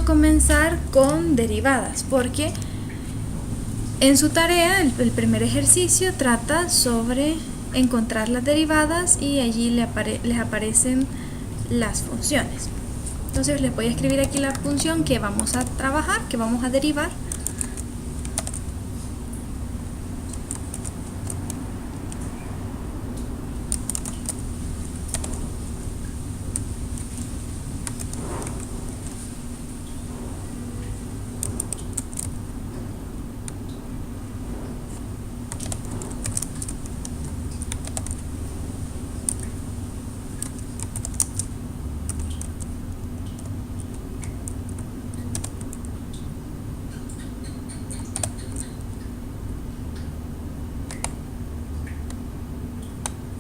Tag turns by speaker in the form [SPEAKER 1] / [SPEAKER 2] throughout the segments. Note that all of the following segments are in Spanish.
[SPEAKER 1] a comenzar con derivadas, porque en su tarea, el primer ejercicio trata sobre encontrar las derivadas y allí les aparecen las funciones. Entonces les voy a escribir aquí la función que vamos a trabajar, que vamos a derivar.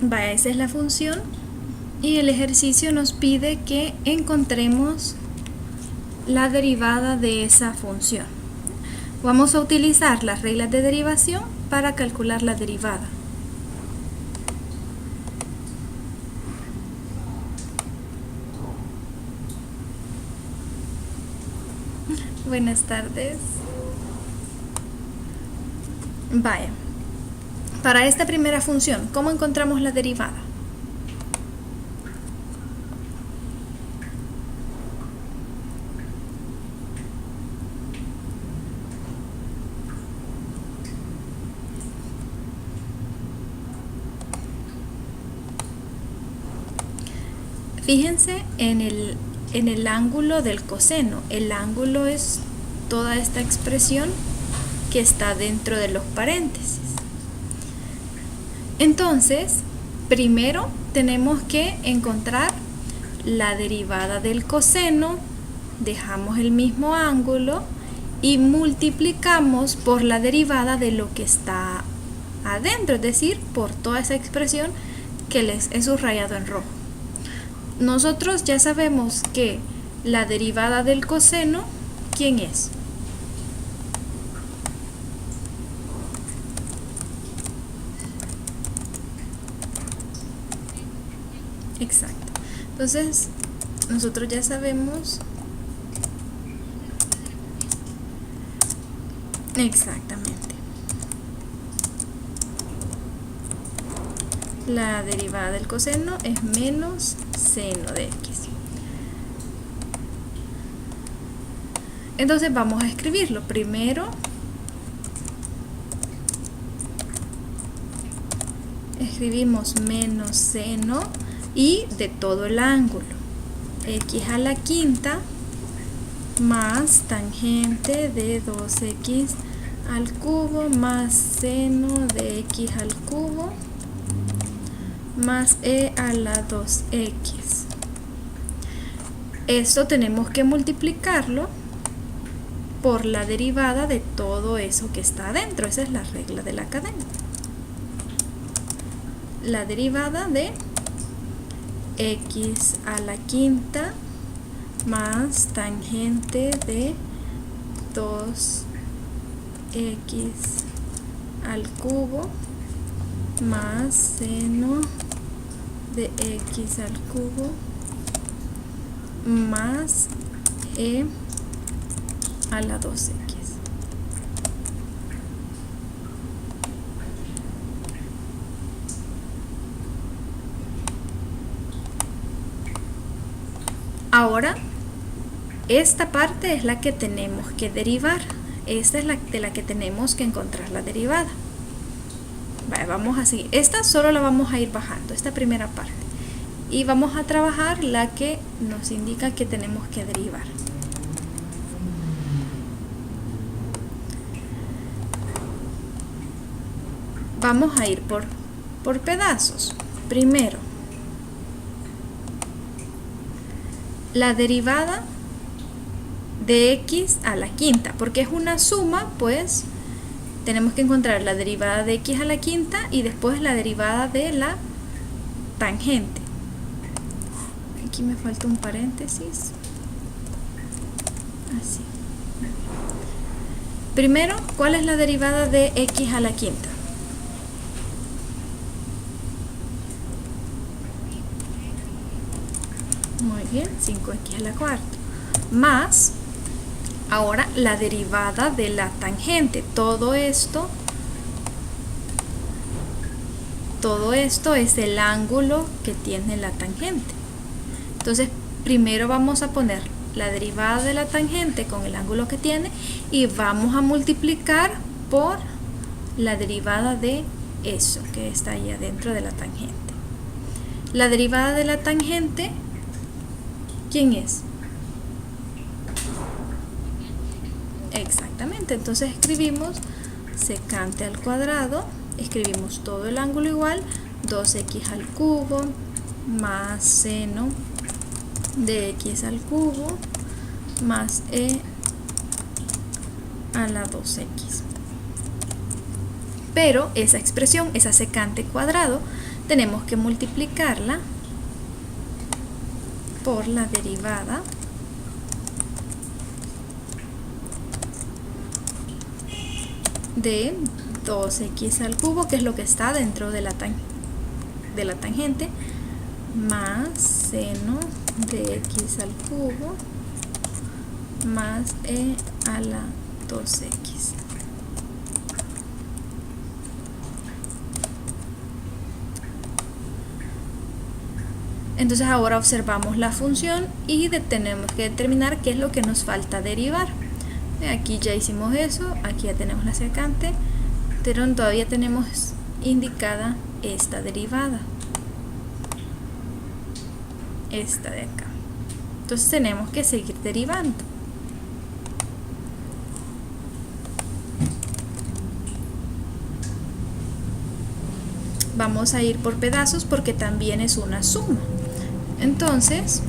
[SPEAKER 1] Vaya, esa es la función y el ejercicio nos pide que encontremos la derivada de esa función. Vamos a utilizar las reglas de derivación para calcular la derivada. Buenas tardes. Vaya. Para esta primera función, ¿cómo encontramos la derivada? Fíjense en el ángulo del coseno. El ángulo es toda esta expresión que está dentro de los paréntesis. Entonces, primero tenemos que encontrar la derivada del coseno, dejamos el mismo ángulo y multiplicamos por la derivada de lo que está adentro, es decir, por toda esa expresión que les he subrayado en rojo. Nosotros ya sabemos que la derivada del coseno, ¿quién es? Exacto. Entonces, nosotros ya sabemos exactamente. La derivada del coseno es menos seno de x. Entonces vamos a escribirlo. Primero escribimos menos seno y de todo el ángulo, x a la quinta más tangente de 2x al cubo más seno de x al cubo más e a la 2x. Esto tenemos que multiplicarlo por la derivada de todo eso que está adentro. Esa es la regla de la cadena. La derivada de x a la quinta más tangente de 2x al cubo más seno de x al cubo más e a la 2x. Ahora, esta parte es la que tenemos que derivar. Esta es de la que tenemos que encontrar la derivada. Vale, vamos a seguir. Esta solo la vamos a ir bajando, esta primera parte. Y vamos a trabajar la que nos indica que tenemos que derivar. Vamos a ir por pedazos. Primero, la derivada de x a la quinta, porque es una suma, pues tenemos que encontrar la derivada de x a la quinta y después la derivada de la tangente. Aquí me falta un paréntesis. Así. Primero, ¿cuál es la derivada de x a la quinta? Muy bien, 5x a la cuarta. Más Ahora la derivada de la tangente. Todo esto es el ángulo que tiene la tangente. Entonces primero vamos a poner la derivada de la tangente con el ángulo que tiene y vamos a multiplicar por la derivada de eso que está ahí adentro de la tangente. La derivada de la tangente, ¿quién es? Exactamente, entonces escribimos secante al cuadrado, escribimos todo el ángulo igual, 2x al cubo más seno de x al cubo más e a la 2x. Pero esa expresión, esa secante cuadrado, tenemos que multiplicarla por la derivada de 2x al cubo, que es lo que está dentro de la tangente, más seno de x al cubo más e a la 2x. Entonces ahora observamos la función y tenemos que determinar qué es lo que nos falta derivar. Aquí ya hicimos eso, aquí ya tenemos la secante, pero todavía tenemos indicada esta derivada, esta de acá. Entonces tenemos que seguir derivando. Vamos a ir por pedazos porque también es una suma. Entonces,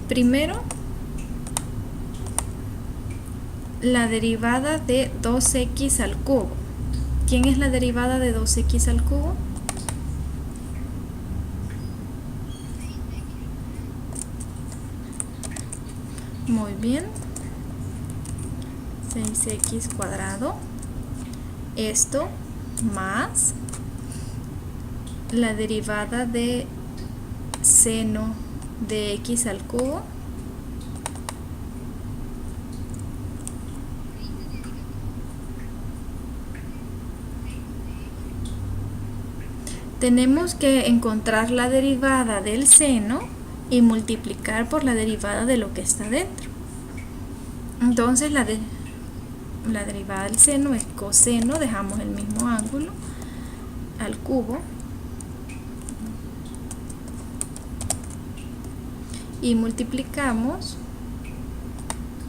[SPEAKER 1] primero, la derivada de 2x al cubo. ¿Quién es la derivada de 2x al cubo? Muy bien, 6x cuadrado, esto más la derivada de seno de x al cubo tenemos que encontrar la derivada del seno y multiplicar por la derivada de lo que está dentro. Entonces la derivada del seno es coseno, dejamos el mismo ángulo, al cubo, y multiplicamos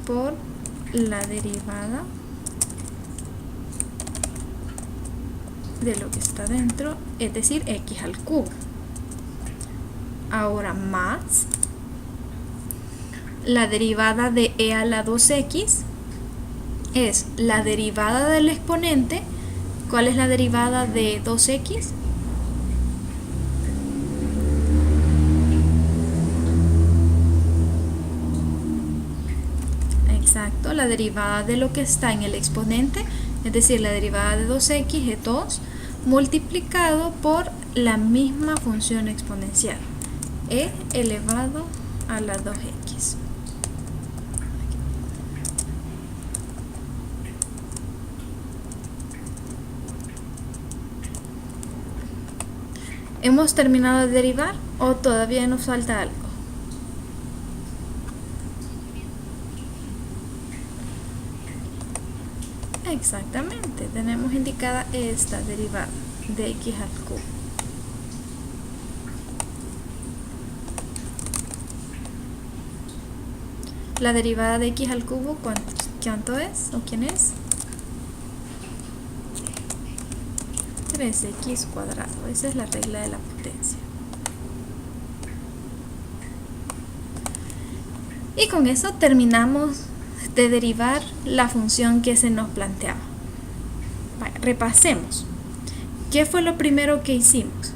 [SPEAKER 1] por la derivada de lo que está dentro, es decir, x al cubo. Ahora más la derivada de e a la 2x es la derivada del exponente. ¿Cuál es la derivada de 2x? Exacto, la derivada de lo que está en el exponente, es decir, la derivada de 2x es 2 multiplicado por la misma función exponencial, e elevado a la 2x. ¿Hemos terminado de derivar o todavía nos falta algo? Exactamente, tenemos indicada esta derivada de x al cubo. La derivada de x al cubo, ¿cuánto es? ¿O quién es? 3x cuadrado. Esa es la regla de la potencia. Y con eso terminamos de derivar la función que se nos planteaba. Repasemos. ¿Qué fue lo primero que hicimos?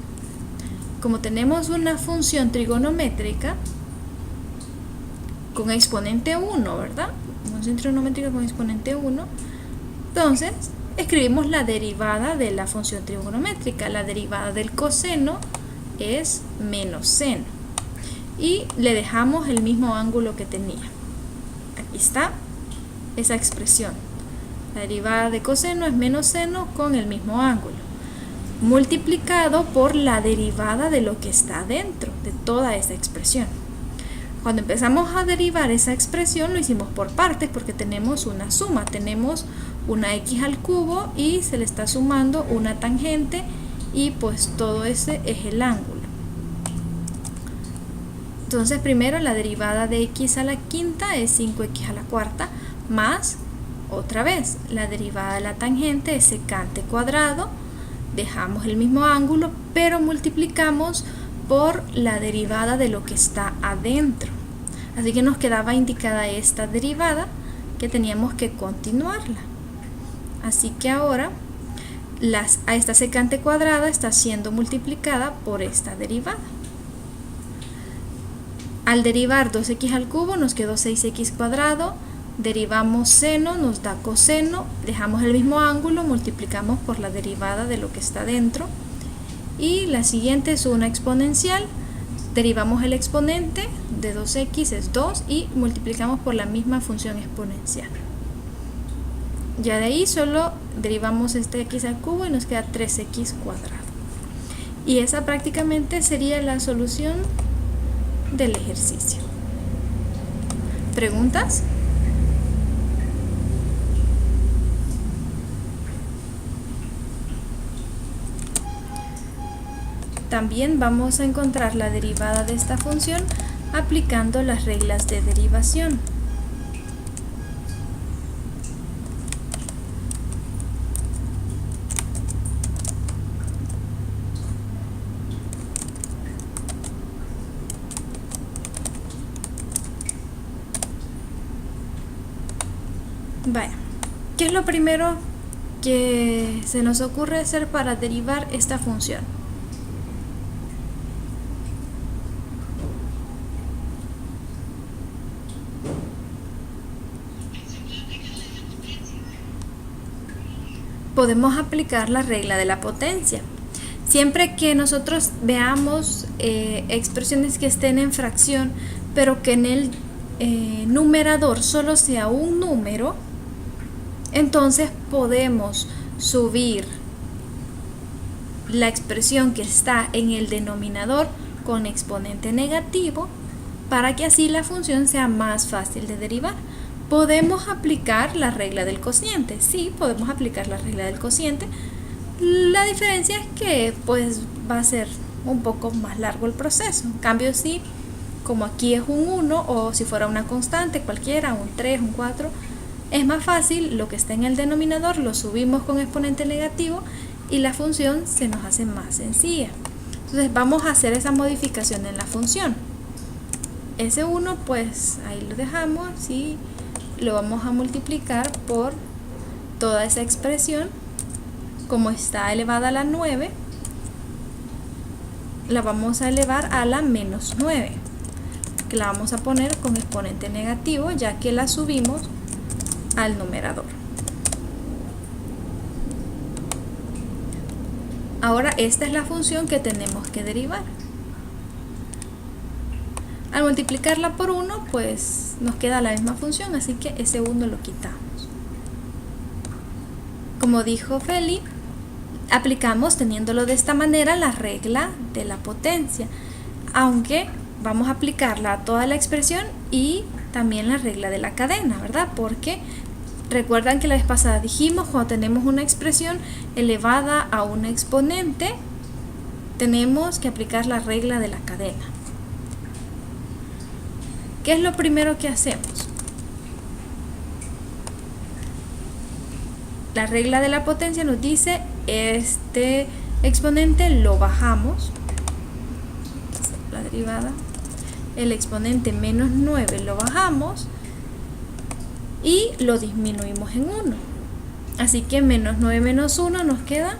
[SPEAKER 1] Como tenemos una función trigonométrica con exponente 1, ¿verdad? Función trigonométrica con exponente 1, Entonces, escribimos la derivada de la función trigonométrica. La derivada del coseno es menos seno. Y le dejamos el mismo ángulo que tenía. Aquí está esa expresión. La derivada de coseno es menos seno con el mismo ángulo, multiplicado por la derivada de lo que está dentro de toda esa expresión. Cuando empezamos a derivar esa expresión lo hicimos por partes porque tenemos una suma, tenemos una x al cubo y se le está sumando una tangente y pues todo ese es el ángulo. Entonces primero la derivada de x a la quinta es 5x a la cuarta más, otra vez, la derivada de la tangente es secante cuadrado, dejamos el mismo ángulo pero multiplicamos por la derivada de lo que está adentro. Así que nos quedaba indicada esta derivada que teníamos que continuarla. Así que ahora a esta secante cuadrada está siendo multiplicada por esta derivada. Al derivar 2x al cubo nos quedó 6x cuadrado, derivamos seno, nos da coseno, dejamos el mismo ángulo, multiplicamos por la derivada de lo que está dentro. Y la siguiente es una exponencial, derivamos el exponente de 2x es 2 y multiplicamos por la misma función exponencial. Ya de ahí solo derivamos este x al cubo y nos queda 3x cuadrado. Y esa prácticamente sería la solución del ejercicio. ¿Preguntas? También vamos a encontrar la derivada de esta función aplicando las reglas de derivación. Bueno, ¿qué es lo primero que se nos ocurre hacer para derivar esta función? Podemos aplicar la regla de la potencia. Siempre que nosotros veamos expresiones que estén en fracción, pero que en el numerador solo sea un número, entonces podemos subir la expresión que está en el denominador con exponente negativo para que así la función sea más fácil de derivar. ¿Podemos aplicar la regla del cociente? Sí, podemos aplicar la regla del cociente. La diferencia es que pues va a ser un poco más largo el proceso. En cambio, sí, como aquí es un 1 o si fuera una constante cualquiera, un 3, un 4, es más fácil, lo que está en el denominador lo subimos con exponente negativo y la función se nos hace más sencilla. Entonces vamos a hacer esa modificación en la función. Ese 1 pues ahí lo dejamos y lo vamos a multiplicar por toda esa expresión. Como está elevada a la 9, la vamos a elevar a la menos 9, que la vamos a poner con exponente negativo ya que la subimos al numerador. Ahora esta es la función que tenemos que derivar. Al multiplicarla por 1 pues nos queda la misma función, así que ese 1 lo quitamos. Como dijo Feli, aplicamos, teniéndolo de esta manera, la regla de la potencia, aunque vamos a aplicarla a toda la expresión y también la regla de la cadena, ¿verdad? Porque recuerdan que la vez pasada dijimos, cuando tenemos una expresión elevada a un exponente, tenemos que aplicar la regla de la cadena. ¿Qué es lo primero que hacemos? La regla de la potencia nos dice, este exponente lo bajamos, la derivada, el exponente menos 9 lo bajamos y lo disminuimos en 1. Así que menos 9 menos 1 nos queda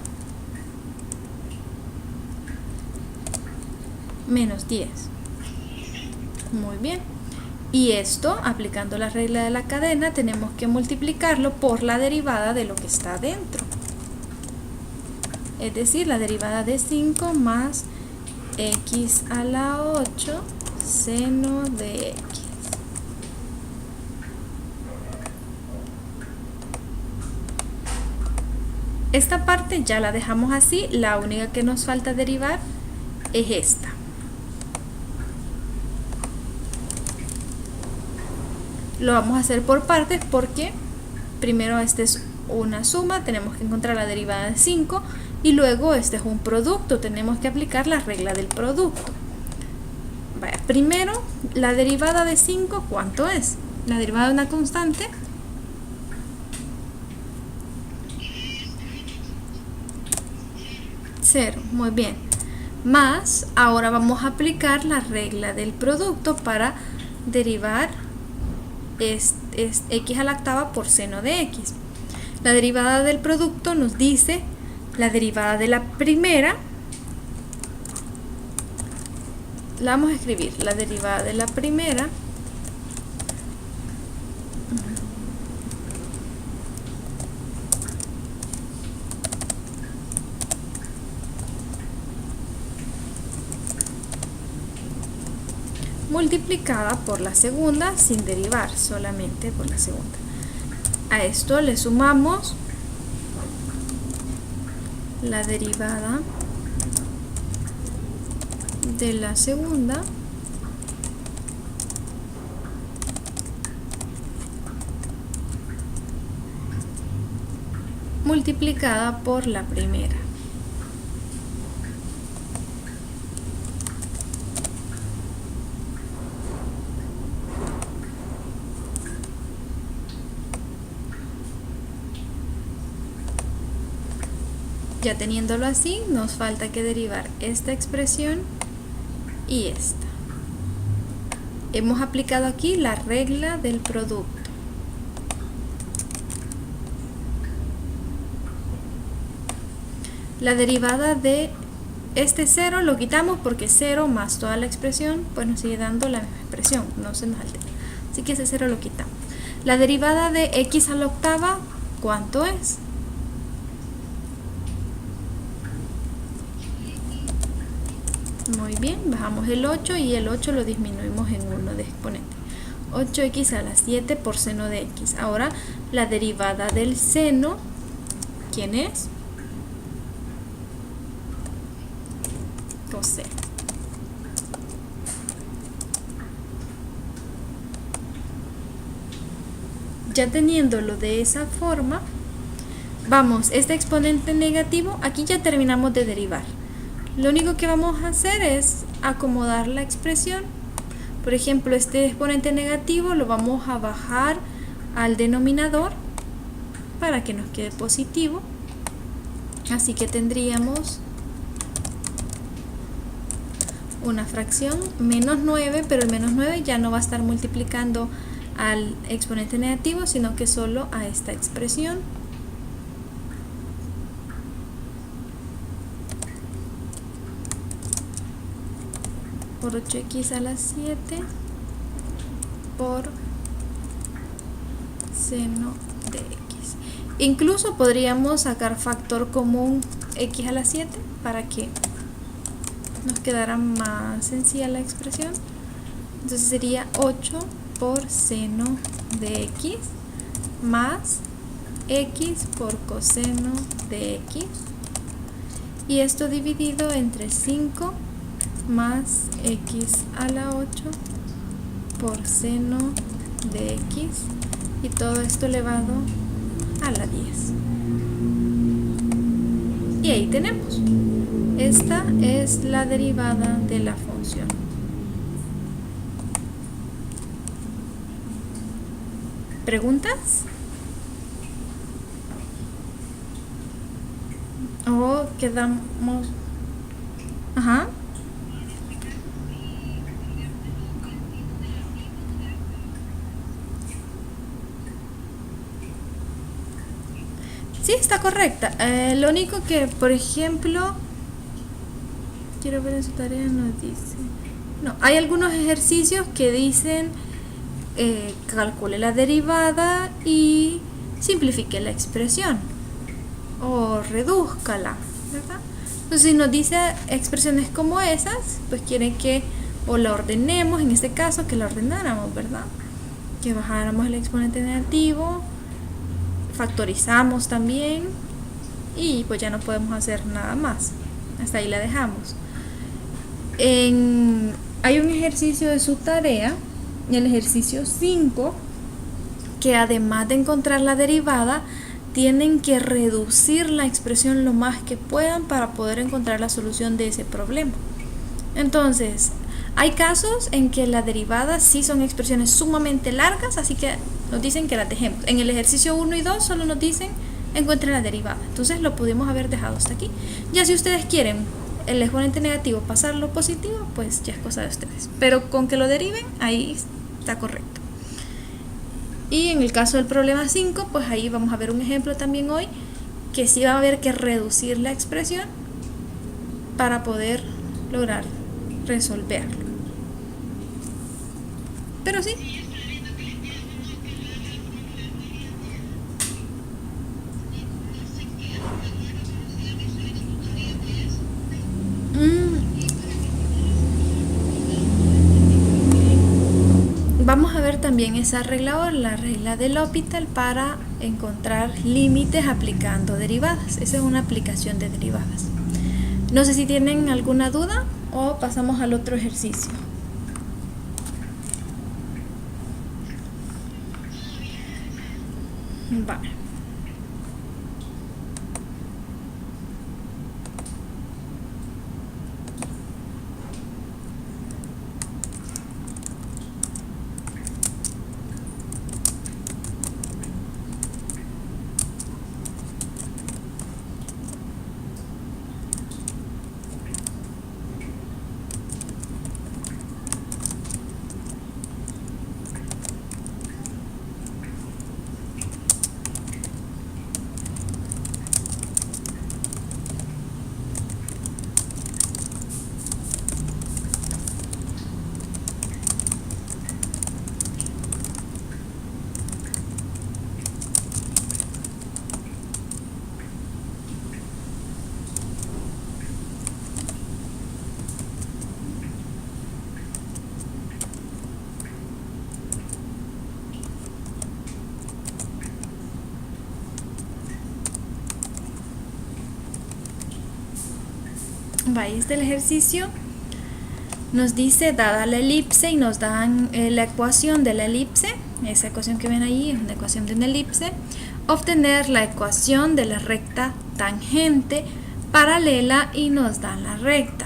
[SPEAKER 1] menos 10. Muy bien. Y esto, aplicando la regla de la cadena, tenemos que multiplicarlo por la derivada de lo que está dentro. Es decir, la derivada de 5 más x a la 8 seno de x. Esta parte ya la dejamos así, la única que nos falta derivar es esta. Lo vamos a hacer por partes porque primero esta es una suma, tenemos que encontrar la derivada de 5 y luego este es un producto, tenemos que aplicar la regla del producto. Vaya, primero, la derivada de 5, ¿cuánto es? La derivada de una constante. Cero, muy bien. Más, ahora vamos a aplicar la regla del producto para derivar x a la octava por seno de x. La derivada del producto nos dice la derivada de la primera. La vamos a escribir, la derivada de la primera multiplicada por la segunda sin derivar, solamente por la segunda. A esto le sumamos la derivada de la segunda multiplicada por la primera. Ya teniéndolo así, nos falta que derivar esta expresión y esta. Hemos aplicado aquí la regla del producto. La derivada de este 0 lo quitamos porque 0 más toda la expresión pues nos sigue dando la misma expresión, no se nos altera. Así que ese 0 lo quitamos. La derivada de x a la octava, ¿cuánto es? Muy bien, bajamos el 8 y el 8 lo disminuimos en 1 de exponente. 8x a la 7 por seno de x. Ahora la derivada del seno, ¿quién es? Coseno. Ya teniéndolo de esa forma, vamos, este exponente negativo, aquí ya terminamos de derivar. Lo único que vamos a hacer es acomodar la expresión. Por ejemplo, este exponente negativo lo vamos a bajar al denominador para que nos quede positivo. Así que tendríamos una fracción menos 9, pero el menos 9 ya no va a estar multiplicando al exponente negativo, sino que solo a esta expresión. Por 8x a la 7 por seno de x. Incluso podríamos sacar factor común x a la 7 para que nos quedara más sencilla la expresión. Entonces sería 8 por seno de x más x por coseno de x, y esto dividido entre 5 más x a la 8 por seno de x, y todo esto elevado a la 10. Y ahí tenemos. Esta es la derivada de la función. ¿Preguntas? ¿O quedamos? Ajá. Sí, está correcta. Lo único que, por ejemplo, quiero ver en su tarea, nos dice. No, hay algunos ejercicios que dicen calcule la derivada y simplifique la expresión o redúzcala, ¿verdad? Entonces, si nos dice expresiones como esas, pues quiere que o la ordenemos, en este caso que la ordenáramos, ¿verdad? Que bajáramos el exponente negativo, factorizamos también y pues ya no podemos hacer nada más. Hasta ahí la dejamos. Hay un ejercicio de su tarea, el ejercicio 5, que además de encontrar la derivada, tienen que reducir la expresión lo más que puedan para poder encontrar la solución de ese problema. Entonces, hay casos en que la derivada sí son expresiones sumamente largas, así que nos dicen que las dejemos. En el ejercicio 1 y 2 solo nos dicen encuentren la derivada. Entonces lo pudimos haber dejado hasta aquí. Ya si ustedes quieren el exponente negativo pasarlo positivo, pues ya es cosa de ustedes. Pero con que lo deriven, ahí está correcto. Y en el caso del problema 5, pues ahí vamos a ver un ejemplo también hoy, que sí va a haber que reducir la expresión para poder lograr resolverlo. Pero sí. Vamos a ver también esa regla o la regla del L'Hopital para encontrar límites aplicando derivadas. Esa es una aplicación de derivadas. No sé si tienen alguna duda o pasamos al otro ejercicio. Vale. Ahí del ejercicio nos dice, dada la elipse, y nos dan la ecuación de la elipse. Esa ecuación que ven ahí es una ecuación de una elipse. Obtener la ecuación de la recta tangente paralela y nos dan la recta.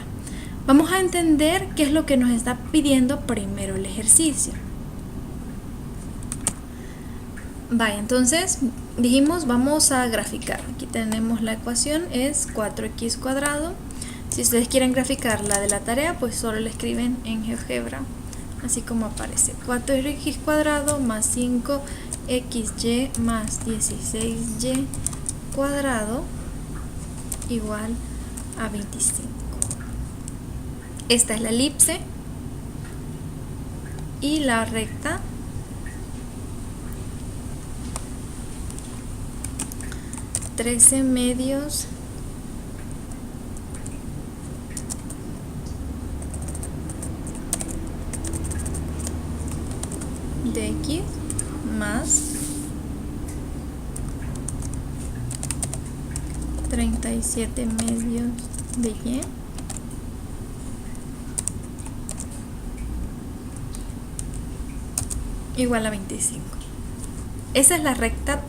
[SPEAKER 1] Vamos a entender qué es lo que nos está pidiendo primero el ejercicio. Vaya, entonces dijimos vamos a graficar. Aquí tenemos la ecuación, es 4x cuadrado. Si ustedes quieren graficar la de la tarea, pues solo le escriben en GeoGebra, así como aparece. 4x cuadrado más 5xy más 16y cuadrado igual a 25. Esta es la elipse y la recta (13 medios de x más 37 medios de y igual a 25. Esa es la recta.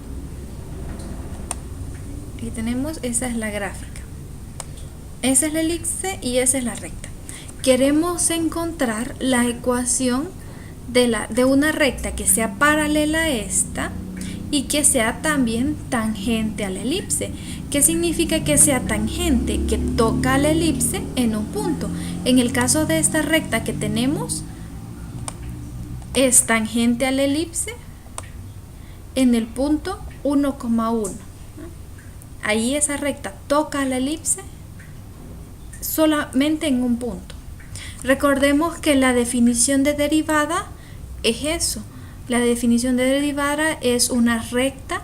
[SPEAKER 1] Aquí tenemos, esa es la gráfica. Esa es la elipse y esa es la recta. Queremos encontrar la ecuación de una recta que sea paralela a esta y que sea también tangente a la elipse. ¿Qué significa que sea tangente? Que toca a la elipse en un punto. En el caso de esta recta que tenemos, es tangente a la elipse en el punto 1,1. Ahí esa recta toca a la elipse solamente en un punto. Recordemos que la definición de derivada es eso, La definición de derivada es una recta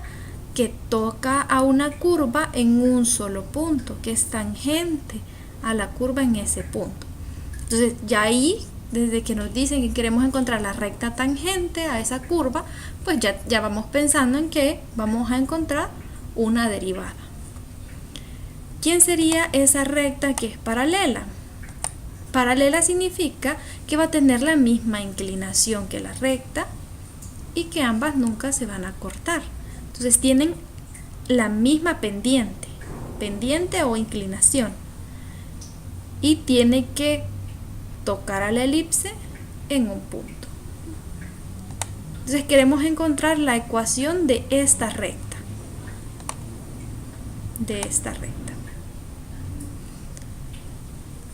[SPEAKER 1] que toca a una curva en un solo punto, que es tangente a la curva en ese punto. Entonces ya ahí, desde que nos dicen que queremos encontrar la recta tangente a esa curva, pues ya vamos pensando en que vamos a encontrar una derivada. ¿Quién sería esa recta que es paralela? Paralela significa que va a tener la misma inclinación que la recta y que ambas nunca se van a cortar. Entonces tienen la misma pendiente o inclinación, y tiene que tocar a la elipse en un punto. Entonces queremos encontrar la ecuación de esta recta.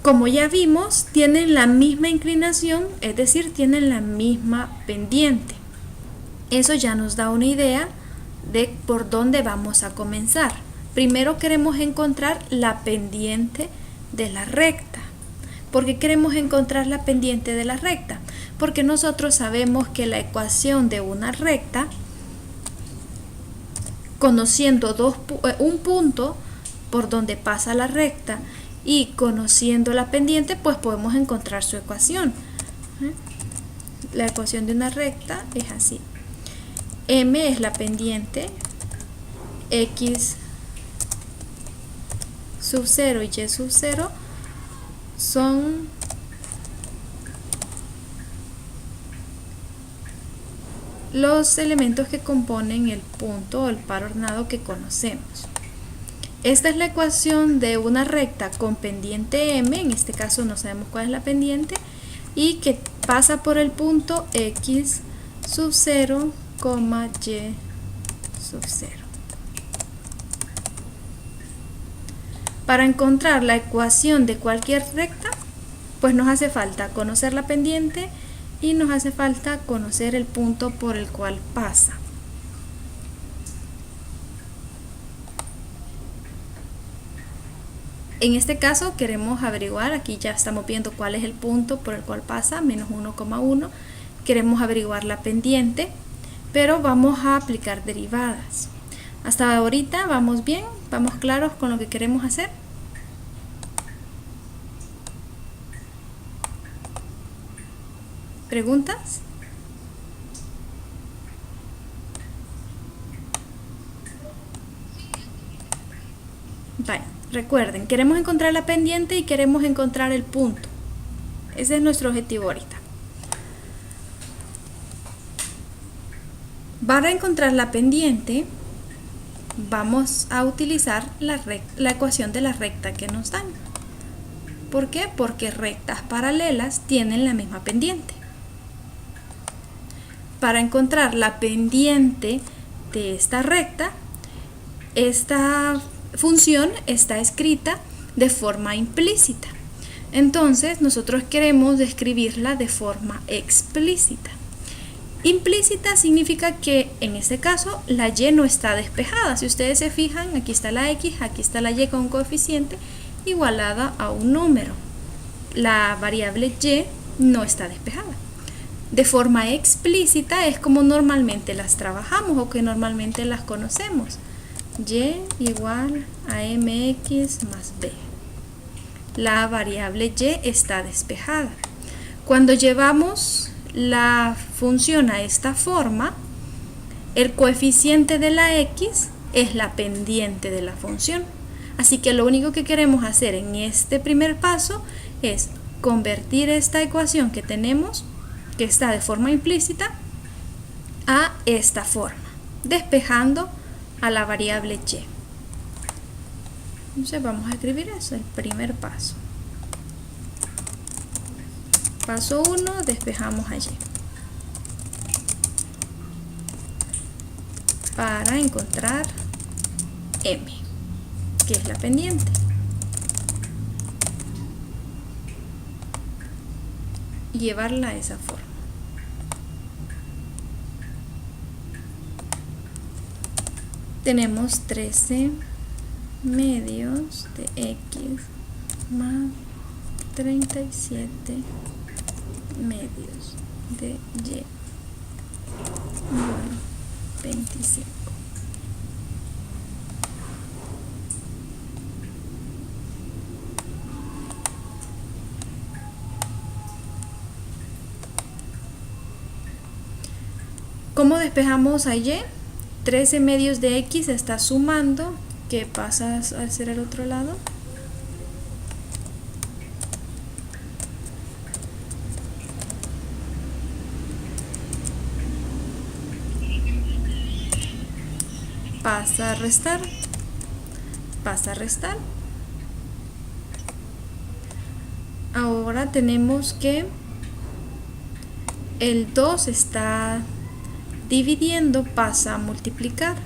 [SPEAKER 1] Como ya vimos, tienen la misma inclinación, es decir, tienen la misma pendiente. Eso ya nos da una idea de por dónde vamos a comenzar. Primero queremos encontrar la pendiente de la recta. ¿Por qué queremos encontrar la pendiente de la recta? Porque nosotros sabemos que la ecuación de una recta, conociendo un punto por donde pasa la recta y conociendo la pendiente, pues podemos encontrar su ecuación. La ecuación de una recta es así. M es la pendiente, X sub 0 y Y sub 0 son los elementos que componen el punto o el par ordenado que conocemos. Esta es la ecuación de una recta con pendiente M, en este caso no sabemos cuál es la pendiente, y que pasa por el punto X sub 0, Y sub 0. Para encontrar la ecuación de cualquier recta, pues nos hace falta conocer la pendiente y nos hace falta conocer el punto por el cual pasa. En este caso queremos averiguar, aquí ya estamos viendo cuál es el punto por el cual pasa, menos 1,1. Queremos averiguar la pendiente, pero vamos a aplicar derivadas. Hasta ahorita vamos bien, vamos claros con lo que queremos hacer. ¿Preguntas? Vale, recuerden, queremos encontrar la pendiente y queremos encontrar el punto. Ese es nuestro objetivo ahorita. Para encontrar la pendiente, vamos a utilizar la ecuación de la recta que nos dan. ¿Por qué? Porque rectas paralelas tienen la misma pendiente. Para encontrar la pendiente de esta recta, esta función está escrita de forma implícita. Entonces nosotros queremos describirla de forma explícita. Implícita significa que en este caso la y no está despejada. Si ustedes se fijan, aquí está la x, aquí está la y con un coeficiente igualada a un número. La variable y no está despejada. De forma explícita es como normalmente las trabajamos o que normalmente las conocemos. Y igual a mx más b. La variable y está despejada. Cuando llevamos la función a esta forma, el coeficiente de la x es la pendiente de la función. Así que lo único que queremos hacer en este primer paso es convertir esta ecuación que tenemos, que está de forma implícita, a esta forma, despejando a la variable y. Entonces vamos a escribir eso, el primer paso. Paso 1, despejamos a y. Para encontrar m, que es la pendiente. Y llevarla a esa forma. Tenemos 13 medios de x más 37 medios de y. 25. ¿Cómo despejamos a y? 13 medios de x está sumando. ¿Qué pasa al ser el otro lado? Pasa a restar. Pasa a restar. Ahora tenemos que el 2 está dividiendo, pasa a multiplicar.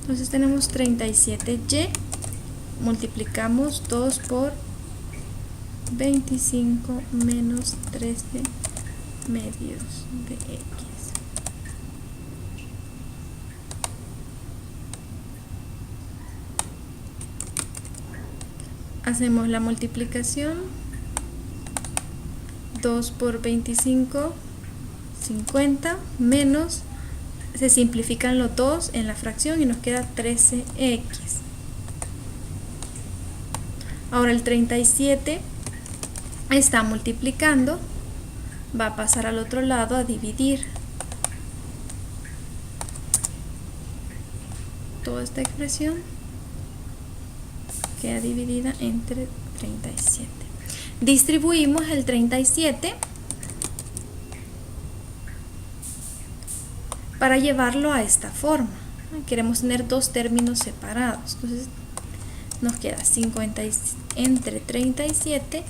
[SPEAKER 1] Entonces tenemos 37y, multiplicamos 2 por 25 menos 13 medios de x. Hacemos la multiplicación. 2 por 25, 50, menos, se simplifican los dos en la fracción y nos queda 13x. Ahora el 37 está multiplicando, va a pasar al otro lado a dividir. Toda esta expresión queda dividida entre 37. Distribuimos el 37 para llevarlo a esta forma. Queremos tener dos términos separados. Entonces nos queda 50 entre 37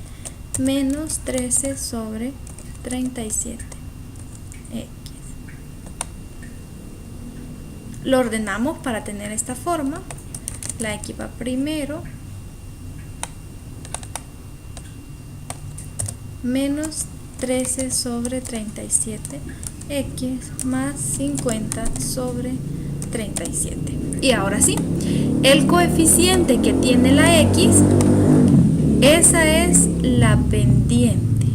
[SPEAKER 1] menos 13 sobre 37x. Lo ordenamos para tener esta forma. La x va primero, menos 13 sobre 37x más 50 sobre 37. Y ahora sí, el coeficiente que tiene la x, esa es la pendiente.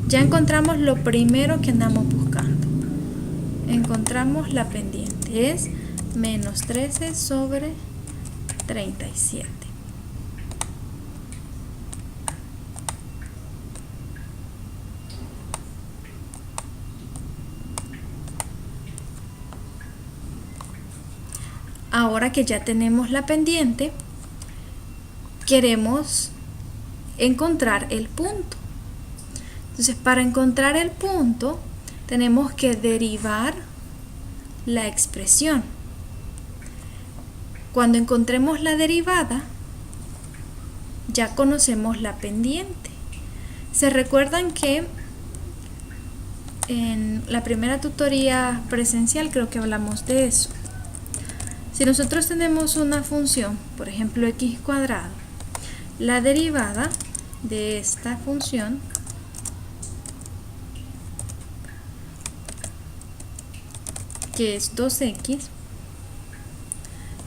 [SPEAKER 1] Ya encontramos lo primero que andamos buscando. Encontramos la pendiente, es menos 13 sobre 37. Ahora que ya tenemos la pendiente, queremos encontrar el punto. Entonces, para encontrar el punto, tenemos que derivar la expresión. Cuando encontremos la derivada, ya conocemos la pendiente. ¿Se recuerdan que en la primera tutoría presencial creo que hablamos de eso? Si nosotros tenemos una función, por ejemplo x cuadrado, la derivada de esta función que es 2x,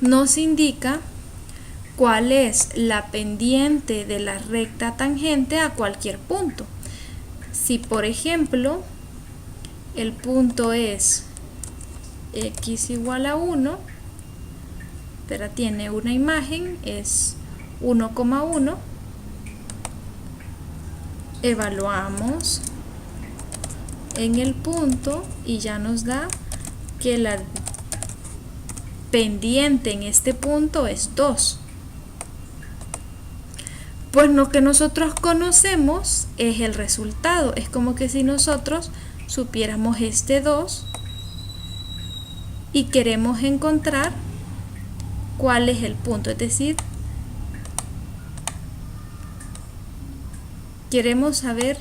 [SPEAKER 1] nos indica cuál es la pendiente de la recta tangente a cualquier punto. Si por ejemplo el punto es x igual a 1, pero tiene una imagen, es 1,1, evaluamos en el punto y ya nos da que la pendiente en este punto es 2. Pues lo que nosotros conocemos es el resultado. Es como que si nosotros supiéramos este 2 y queremos encontrar cuál es el punto, es decir, queremos saber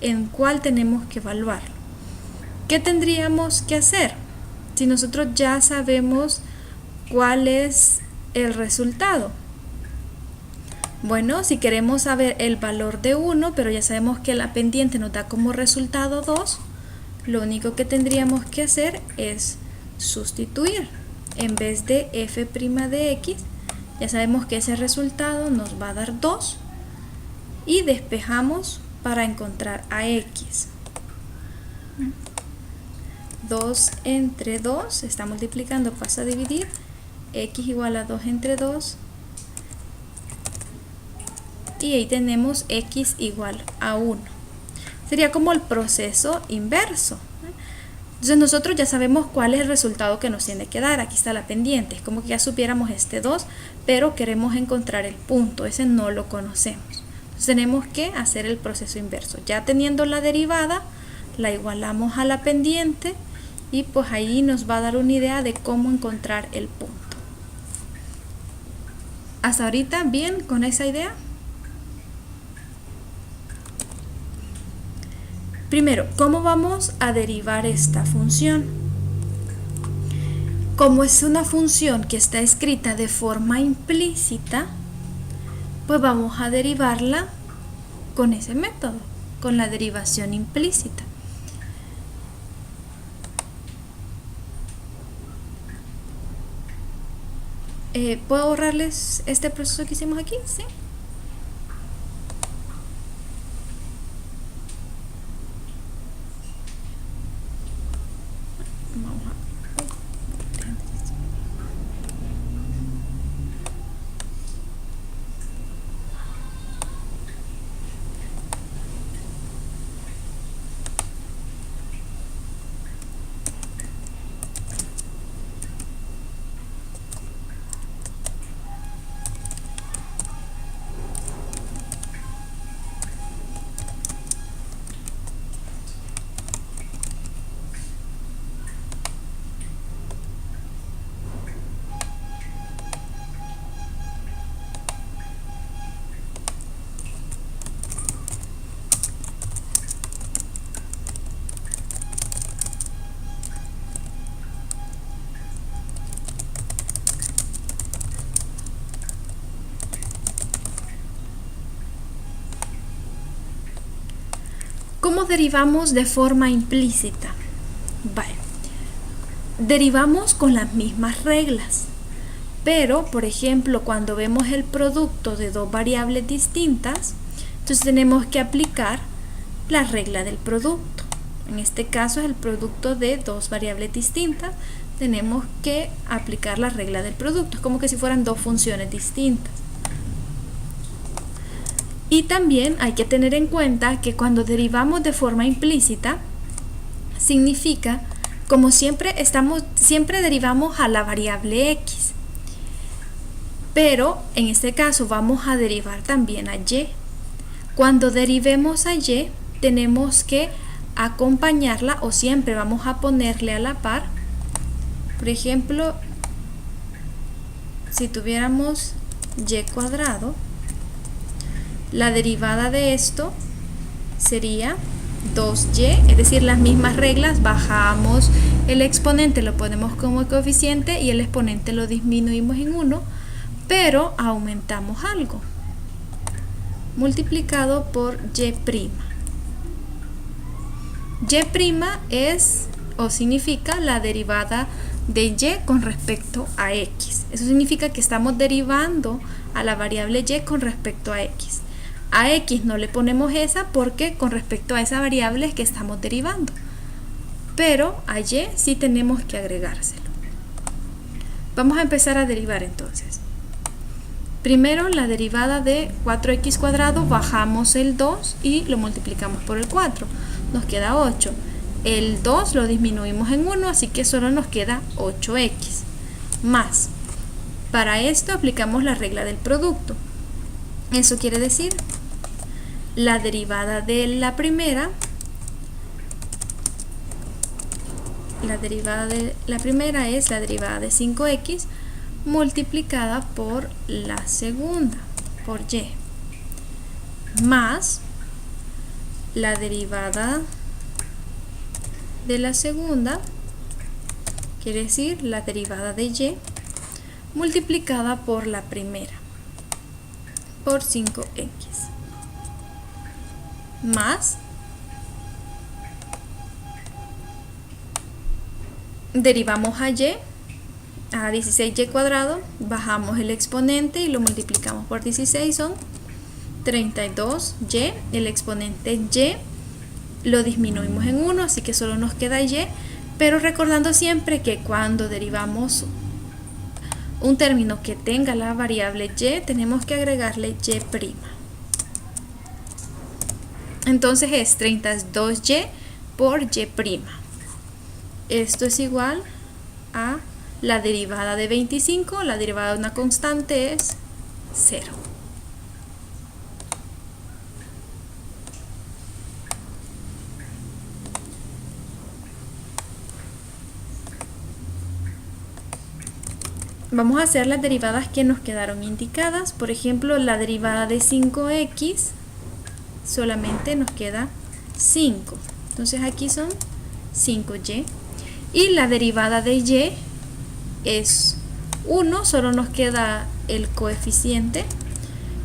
[SPEAKER 1] en cuál tenemos que evaluarlo. ¿Qué tendríamos que hacer? Si nosotros ya sabemos cuál es el resultado. Bueno, si queremos saber el valor de 1, pero ya sabemos que la pendiente nos da como resultado 2, lo único que tendríamos que hacer es sustituir. En vez de f' de x, ya sabemos que ese resultado nos va a dar 2 y despejamos para encontrar a x. 2 entre 2 se está multiplicando, pasa a dividir, x igual a 2 entre 2, y ahí tenemos x igual a 1. Sería como el proceso inverso. Entonces nosotros ya sabemos cuál es el resultado que nos tiene que dar. Aquí está la pendiente, es como que ya supiéramos este 2, pero queremos encontrar el punto, ese no lo conocemos. Entonces tenemos que hacer el proceso inverso. Ya teniendo la derivada, la igualamos a la pendiente y pues ahí nos va a dar una idea de cómo encontrar el punto. ¿Hasta ahorita bien con esa idea? Primero, ¿cómo vamos a derivar esta función? Como es una función que está escrita de forma implícita, pues vamos a derivarla con ese método, con la derivación implícita. ¿Puedo ahorrarles este proceso que hicimos aquí? ¿Sí? ¿Cómo derivamos de forma implícita? Vale. Derivamos con las mismas reglas, pero por ejemplo cuando vemos el producto de dos variables distintas, entonces tenemos que aplicar la regla del producto. En este caso es el producto de dos variables distintas, tenemos que aplicar la regla del producto, es como que si fueran dos funciones distintas. Y también hay que tener en cuenta que cuando derivamos de forma implícita, significa, como siempre derivamos a la variable x. Pero en este caso vamos a derivar también a y. Cuando derivemos a y, tenemos que acompañarla o siempre vamos a ponerle a la par. Por ejemplo, si tuviéramos y cuadrado, la derivada de esto sería 2y, es decir, las mismas reglas, bajamos el exponente, lo ponemos como coeficiente y el exponente lo disminuimos en 1, pero aumentamos algo, multiplicado por y'. Y' es o significa la derivada de y con respecto a x. Eso significa que estamos derivando a la variable y con respecto a x. A x no le ponemos esa porque con respecto a esa variable es que estamos derivando, pero a y sí tenemos que agregárselo. Vamos a empezar a derivar entonces. Primero la derivada de 4x cuadrado, bajamos el 2 y lo multiplicamos por el 4, nos queda 8. El 2 lo disminuimos en 1, así que solo nos queda 8x más. Para esto aplicamos la regla del producto. Eso quiere decir la derivada de la primera, es la derivada de 5x multiplicada por la segunda, por y, más la derivada de la segunda, quiere decir la derivada de y multiplicada por la primera, por 5x, más derivamos a y, a 16y cuadrado, bajamos el exponente y lo multiplicamos por 16, son 32y, el exponente y lo disminuimos en 1, así que solo nos queda y, pero recordando siempre que cuando derivamos un término que tenga la variable y, tenemos que agregarle y'. Entonces es 32y por y'. Esto es igual a la derivada de 25, la derivada de una constante es 0. Vamos a hacer las derivadas que nos quedaron indicadas. Por ejemplo, la derivada de 5x solamente nos queda 5. Entonces aquí son 5y. Y la derivada de y es 1, solo nos queda el coeficiente.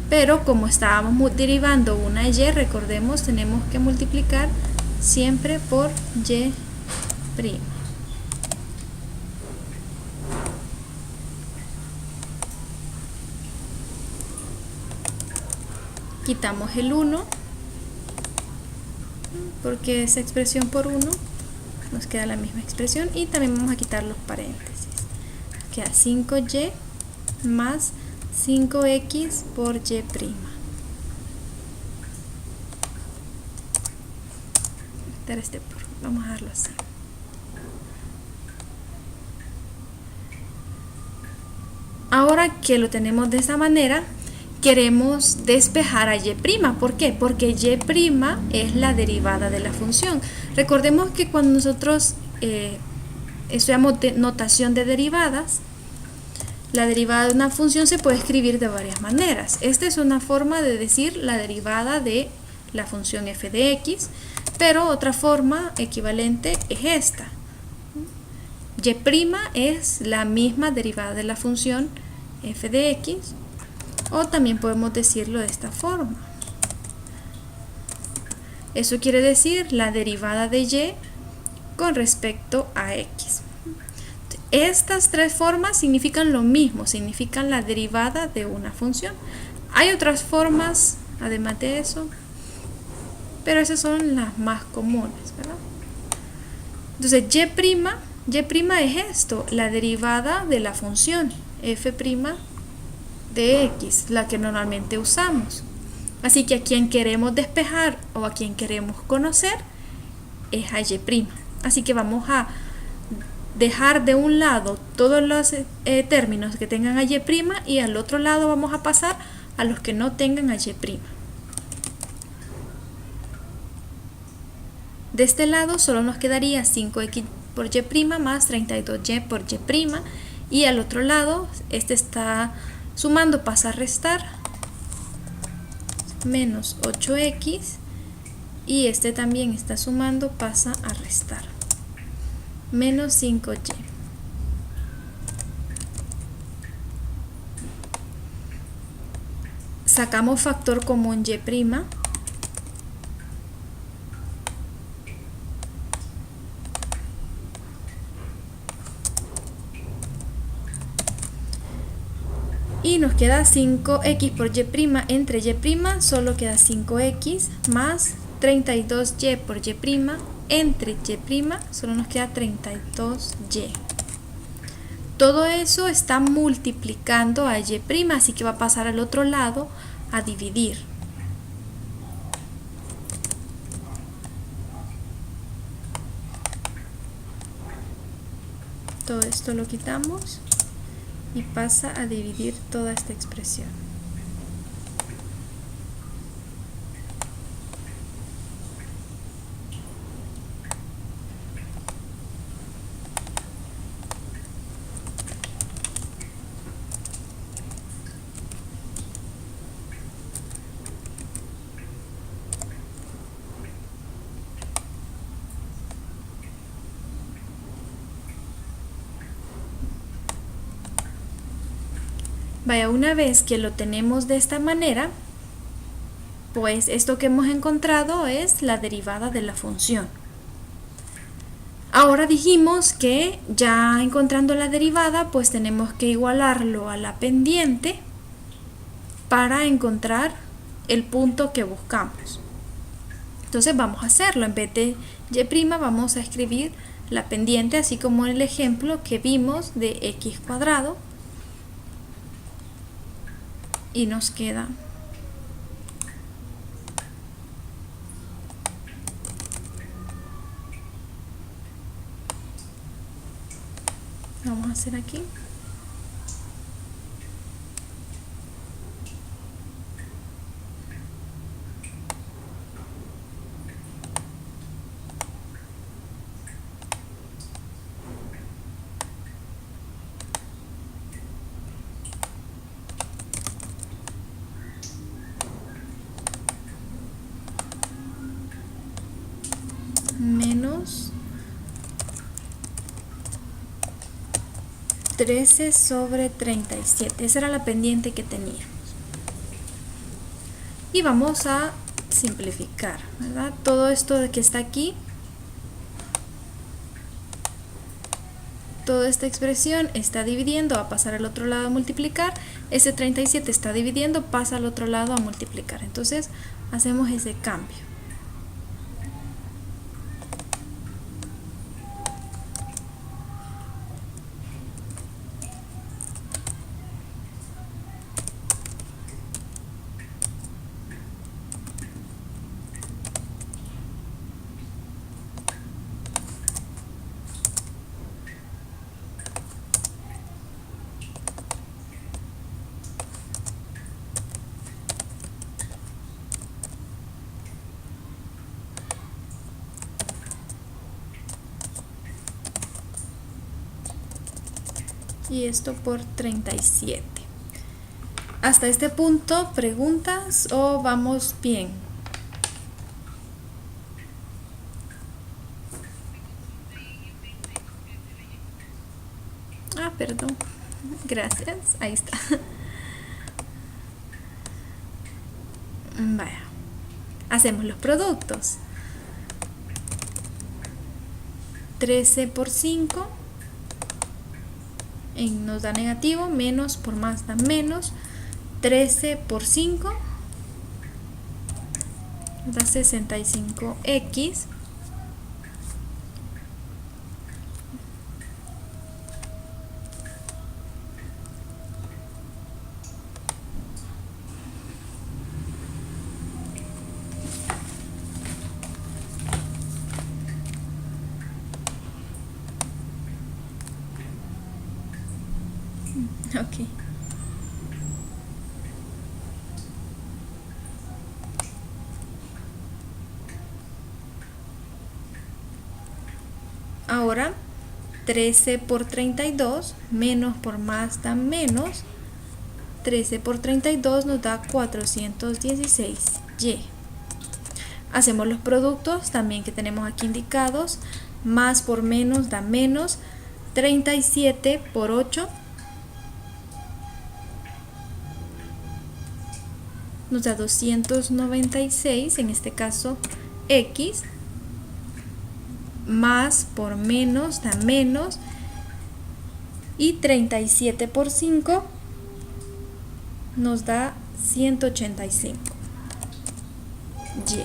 [SPEAKER 1] Pero como estábamos derivando una y, recordemos, tenemos que multiplicar siempre por y'. Quitamos el 1, porque esa expresión por 1 nos queda la misma expresión, y también vamos a quitar los paréntesis. Queda 5y más 5x por y'. Vamos a dejarlo así. Ahora que lo tenemos de esa manera, queremos despejar a y'. ¿Por qué? Porque y' es la derivada de la función. Recordemos que cuando nosotros estudiamos notación de derivadas, la derivada de una función se puede escribir de varias maneras. Esta es una forma de decir la derivada de la función f de x, pero otra forma equivalente es esta. Y' es la misma derivada de la función f de x, o también podemos decirlo de esta forma. Eso quiere decir la derivada de y con respecto a x. Estas tres formas significan lo mismo, significan la derivada de una función. Hay otras formas además de eso, pero esas son las más comunes, ¿verdad? Entonces y' es esto, la derivada de la función f' de x, la que normalmente usamos. Así que a quien queremos despejar o a quien queremos conocer es a y'. Así que vamos a dejar de un lado todos los términos que tengan a y', y al otro lado vamos a pasar a los que no tengan a y'. De este lado solo nos quedaría 5x por y' más 32y por y', y al otro lado este está sumando, pasa a restar, menos 8x, y este también está sumando, pasa a restar, menos 5y. Sacamos factor común y', y nos queda 5x por y'. Entre y' solo queda 5x más 32y por y'. Entre y' solo nos queda 32y. Todo eso está multiplicando a y', así que va a pasar al otro lado a dividir. Todo esto lo quitamos y pasa a dividir toda esta expresión. Vaya, una vez que lo tenemos de esta manera, pues esto que hemos encontrado es la derivada de la función. Ahora dijimos que ya encontrando la derivada, pues tenemos que igualarlo a la pendiente para encontrar el punto que buscamos. Entonces vamos a hacerlo. En vez de y', vamos a escribir la pendiente, así como en el ejemplo que vimos de x cuadrado, y nos queda vamos a hacer aquí menos 13 sobre 37. Esa era la pendiente que teníamos. Y vamos a simplificar, ¿verdad? Todo esto de que está aquí, toda esta expresión está dividiendo, va a pasar al otro lado a multiplicar. Ese 37 está dividiendo, pasa al otro lado a multiplicar. Entonces hacemos ese cambio. Y esto por 37. Hasta este punto, ¿preguntas o vamos bien? Ah, perdón. Gracias. Ahí está. Vaya. Hacemos los productos. 13 por 5 nos da negativo, menos por más da menos. 13 por 5 da 65x. Ok. Ahora 13 por 32 menos por más da menos. 13 por 32 nos da 416y. Hacemos los productos también que tenemos aquí indicados. Más por menos da menos. 37 por 8 nos da 296, en este caso x. Más por menos da menos. Y 37 por 5 nos da 185 y.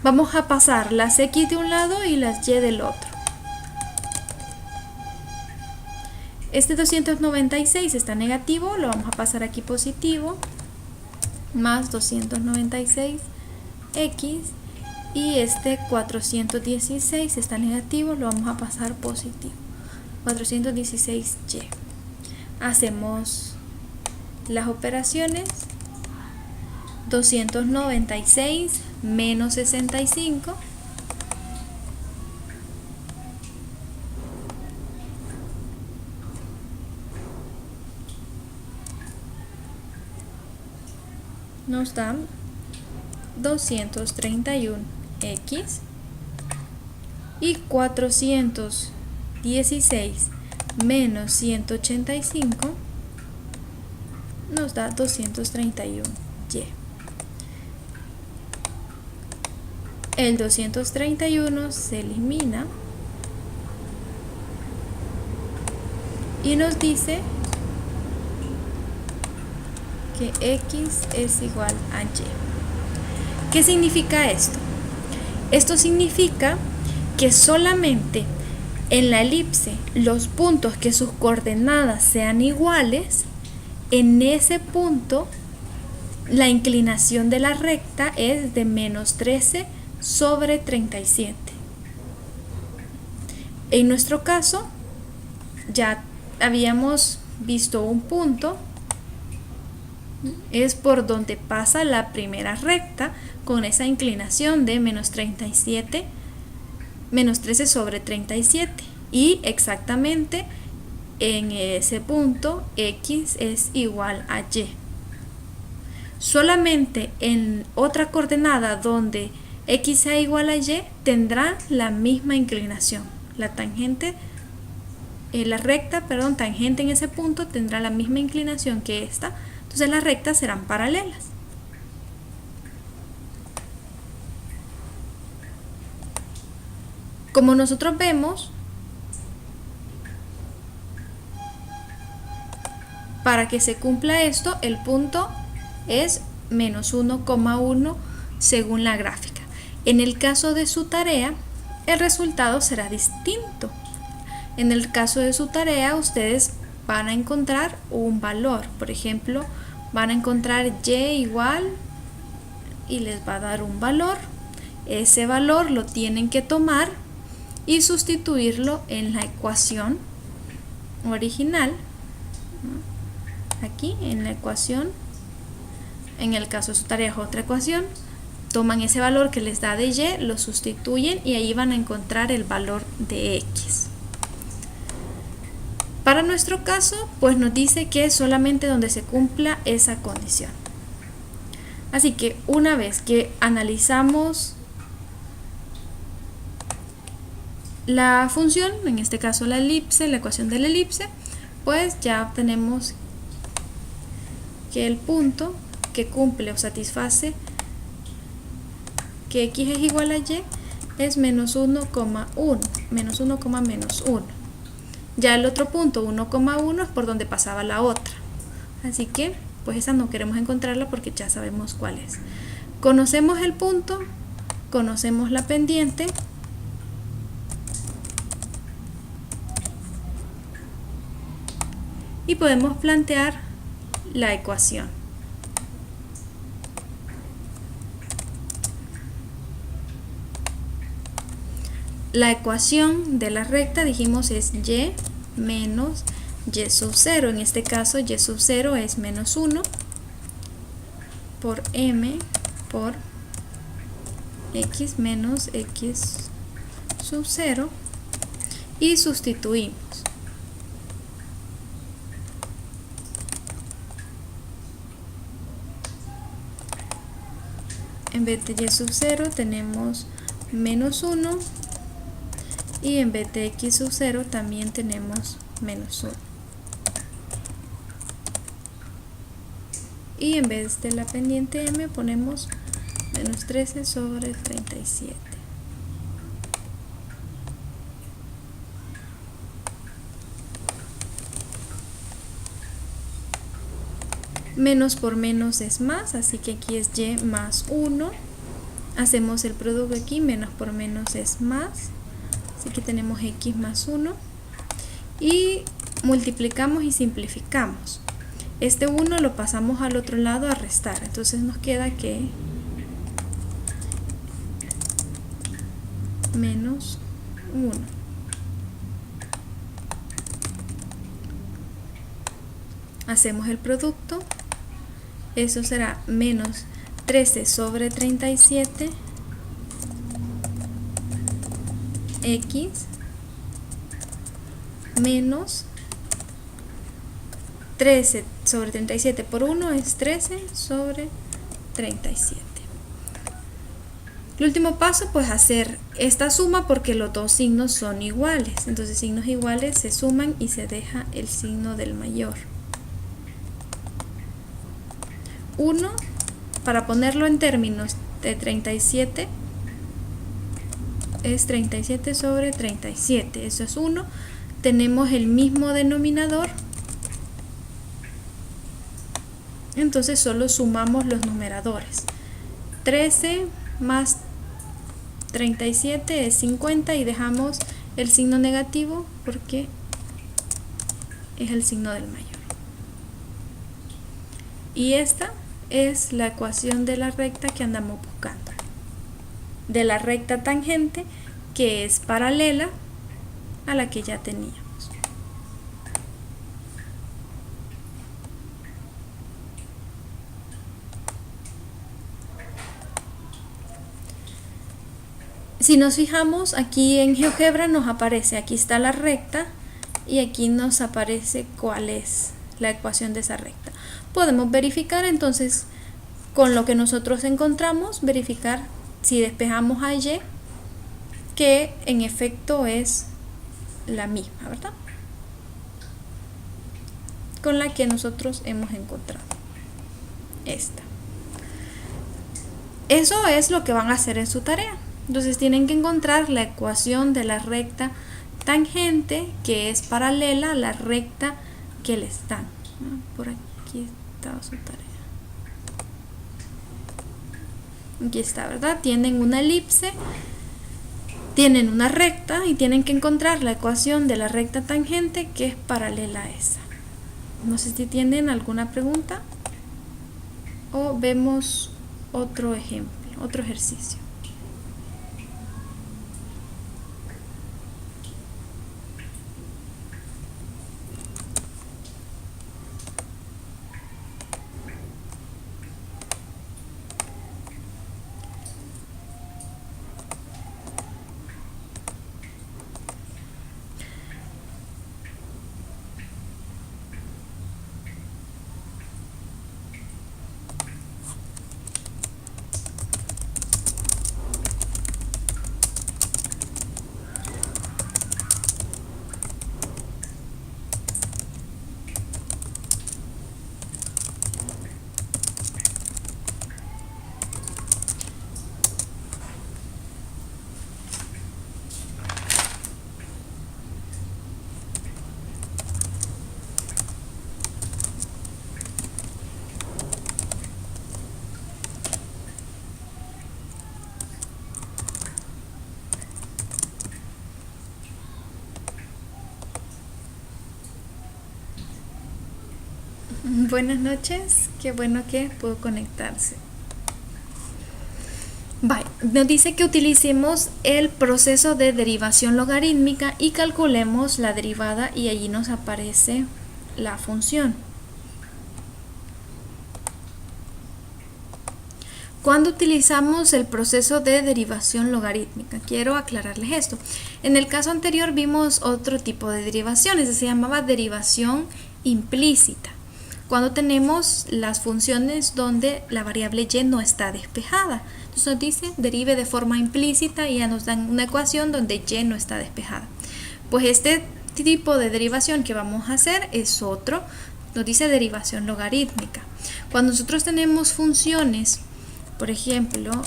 [SPEAKER 1] Vamos a pasar las x de un lado y las y del otro. Este 296 está negativo, lo vamos a pasar aquí positivo, más 296x, y este 416 está negativo, lo vamos a pasar positivo, 416y. Hacemos las operaciones. 296 menos 65 nos da 231x, y 416 menos 185 nos da 231y. El 231 se elimina y nos dice que X es igual a Y. ¿Qué significa esto? Esto significa que solamente en la elipse los puntos que sus coordenadas sean iguales, en ese punto la inclinación de la recta es de menos 13 sobre 37. En nuestro caso ya habíamos visto un punto, es por donde pasa la primera recta con esa inclinación de menos 37, menos 13 sobre 37, y exactamente en ese punto X es igual a Y. Solamente en otra coordenada donde X sea igual a Y tendrá la misma inclinación. La tangente, la recta, tangente en ese punto tendrá la misma inclinación que esta. Entonces las rectas serán paralelas. Como nosotros vemos, para que se cumpla esto, el punto es menos 1,1 según la gráfica. En el caso de su tarea, el resultado será distinto. En el caso de su tarea, ustedes van a encontrar un valor. Por ejemplo, van a encontrar Y igual y les va a dar un valor. Ese valor lo tienen que tomar y sustituirlo en la ecuación original. Aquí en la ecuación, en el caso de su tarea es otra ecuación, toman ese valor que les da de Y, lo sustituyen y ahí van a encontrar el valor de X. Para nuestro caso, pues nos dice que es solamente donde se cumpla esa condición. Así que una vez que analizamos la función, en este caso la elipse, la ecuación de la elipse, pues ya obtenemos que el punto que cumple o satisface que X es igual a Y es menos 1,1, menos 1, menos 1. Ya el otro punto, 1,1, es por donde pasaba la otra. Así que, pues esa no queremos encontrarla porque ya sabemos cuál es. Conocemos el punto, conocemos la pendiente. Y podemos plantear la ecuación. La ecuación de la recta, dijimos, es Y menos Y sub 0. En este caso, Y sub 0 es menos 1 por M por X menos X sub 0. Y sustituimos. En vez de Y sub 0 tenemos menos 1 y en vez de X sub 0 también tenemos menos 1. Y en vez de la pendiente M ponemos menos 13 sobre 37. Menos por menos es más, así que aquí es Y más 1. Hacemos el producto aquí, menos por menos es más. Así que tenemos X más 1. Y multiplicamos y simplificamos. Este 1 lo pasamos al otro lado a restar. Entonces nos queda que menos 1. Hacemos el producto. Eso será menos 13 sobre 37 X menos 13 sobre 37 por 1 es 13 sobre 37. El último paso, pues hacer esta suma porque los dos signos son iguales. Entonces signos iguales se suman y se deja el signo del mayor. 1, para ponerlo en términos de 37, es 37 sobre 37. Eso es 1. Tenemos el mismo denominador. Entonces solo sumamos los numeradores. 13 más 37 es 50 y dejamos el signo negativo porque es el signo del mayor. Y esta es la ecuación de la recta que andamos buscando. De la recta tangente que es paralela a la que ya teníamos. Si nos fijamos aquí en GeoGebra nos aparece, aquí está la recta y aquí nos aparece cuál es la ecuación de esa recta. Podemos verificar entonces con lo que nosotros encontramos, verificar si despejamos a Y, que en efecto es la misma, ¿verdad? Con la que nosotros hemos encontrado. Esta. Eso es lo que van a hacer en su tarea. Entonces tienen que encontrar la ecuación de la recta tangente que es paralela a la recta que les dan. Por aquí está su tarea. Aquí está, ¿verdad? Tienen una elipse, tienen una recta y tienen que encontrar la ecuación de la recta tangente que es paralela a esa. No sé si tienen alguna pregunta o vemos otro ejemplo, otro ejercicio. Buenas noches, qué bueno que pudo conectarse. Nos dice que utilicemos el proceso de derivación logarítmica y calculemos la derivada y allí nos aparece la función. Cuando utilizamos el proceso de derivación logarítmica, quiero aclararles esto. En el caso anterior vimos otro tipo de derivaciones, se llamaba derivación implícita. Cuando tenemos las funciones donde la variable y no está despejada. Entonces nos dice derive de forma implícita y ya nos dan una ecuación donde y no está despejada. Pues este tipo de derivación que vamos a hacer es otro, nos dice derivación logarítmica. Cuando nosotros tenemos funciones, por ejemplo,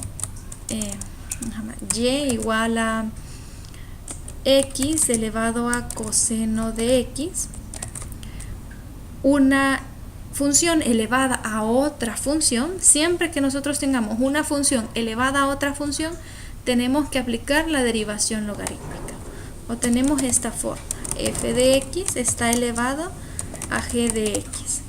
[SPEAKER 1] y igual a x elevado a coseno de x, una función elevada a otra función, siempre que nosotros tengamos una función elevada a otra función, tenemos que aplicar la derivación logarítmica. O tenemos esta forma, f de x está elevado a g de x.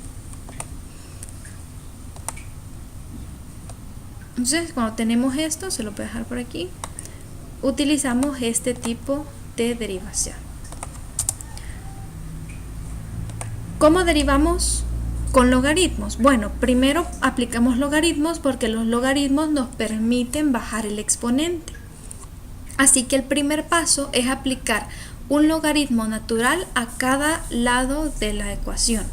[SPEAKER 1] Entonces, cuando tenemos esto, se lo voy a dejar por aquí, utilizamos este tipo de derivación. ¿Cómo derivamos con logaritmos? Bueno, primero aplicamos logaritmos porque los logaritmos nos permiten bajar el exponente. Así que el primer paso es aplicar un logaritmo natural a cada lado de la ecuación.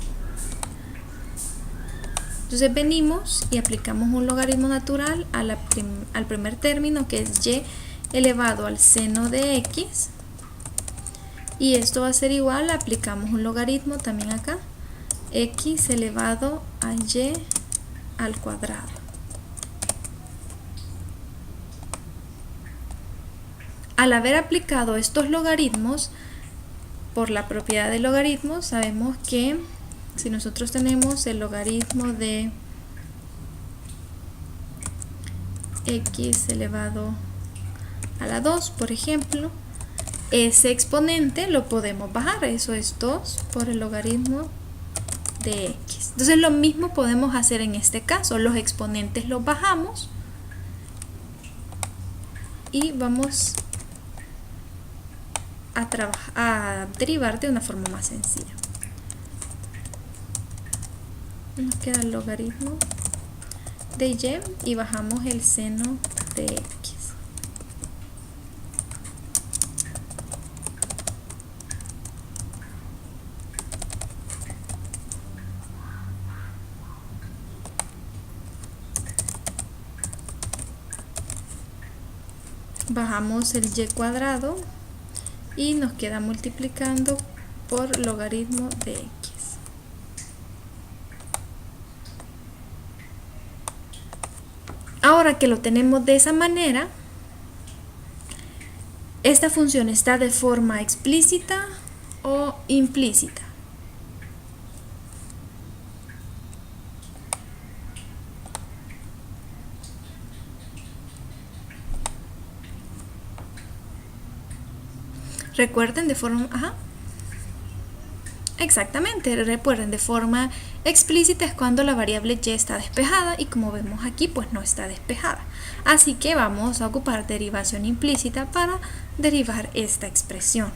[SPEAKER 1] Entonces venimos y aplicamos un logaritmo natural al primer término, que es y elevado al seno de x. Y esto va a ser igual, aplicamos un logaritmo también acá, x elevado a y al cuadrado. Al haber aplicado estos logaritmos, por la propiedad de logaritmos, sabemos que si nosotros tenemos el logaritmo de x elevado a la 2, por ejemplo. Ese exponente lo podemos bajar, eso es 2 por el logaritmo de x. Entonces lo mismo podemos hacer en este caso, los exponentes los bajamos y vamos a derivar de una forma más sencilla. Nos queda el logaritmo de y bajamos el seno de x. Bajamos el y cuadrado y nos queda multiplicando por logaritmo de x. Ahora que lo tenemos de esa manera, esta función está de forma explícita o implícita. Recuerden de forma... Exactamente, recuerden, de forma explícita es cuando la variable y está despejada y como vemos aquí pues no está despejada. Así que vamos a ocupar derivación implícita para derivar esta expresión.